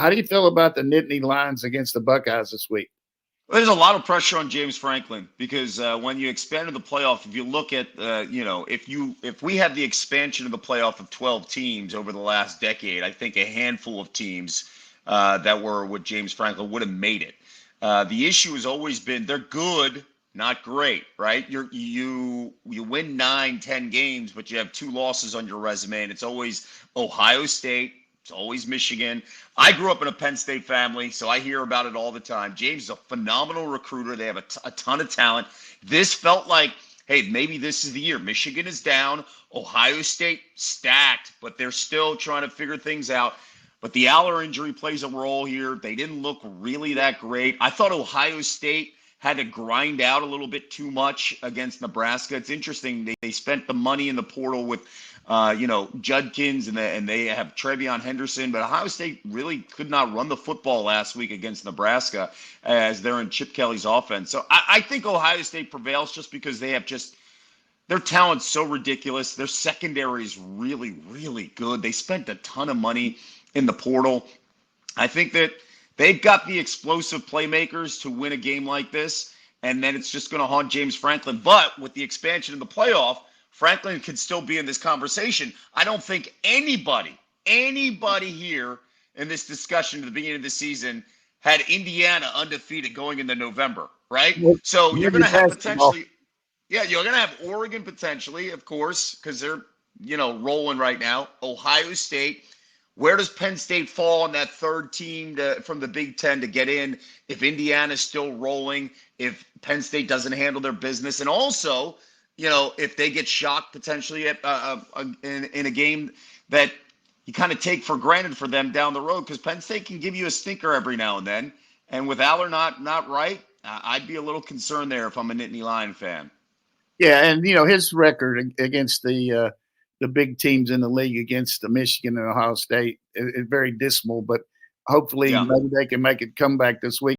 How do you feel about the Nittany Lions against the Buckeyes this week? There's a lot of pressure on James Franklin because when you expanded the playoff, if you look at, if we had the expansion of the playoff of 12 teams over the last decade, I think a handful of teams that were with James Franklin would have made it. The issue has always been they're good, not great, right? You win 9, 10 games, but you have 2 losses on your resume, and it's always Ohio State. It's always Michigan. I grew up in a Penn State family, so I hear about it all the time. James is a phenomenal recruiter. They have a ton of talent. This felt like, hey, maybe this is the year. Michigan is down. Ohio State stacked, but they're still trying to figure things out. But the Aller injury plays a role here. They didn't look really that great. I thought Ohio State had to grind out a little bit too much against Nebraska. It's interesting. They spent the money in the portal with Judkins, and they have Trevion Henderson, but Ohio State really could not run the football last week against Nebraska as they're in Chip Kelly's offense. So I think Ohio State prevails just because they have their talent's so ridiculous. Their secondary is really, really good. They spent a ton of money in the portal. I think that they've got the explosive playmakers to win a game like this, and then it's just going to haunt James Franklin. But with the expansion of the playoff, Franklin could still be in this conversation. I don't think anybody here in this discussion at the beginning of the season had Indiana undefeated going into November, right? So you're going to have potentially, you're going to have Oregon potentially, of course, because they're, rolling right now. Ohio State. Where does Penn State fall on that third team from the Big Ten to get in if Indiana's still rolling, if Penn State doesn't handle their business? And also, if they get shocked potentially in a game that you kind of take for granted for them down the road, because Penn State can give you a stinker every now and then. And with Aller not right, I'd be a little concerned there if I'm a Nittany Lion fan. Yeah, and his record against the big teams in the league, against the Michigan and Ohio State, is very dismal. But hopefully, maybe they can make a comeback this week.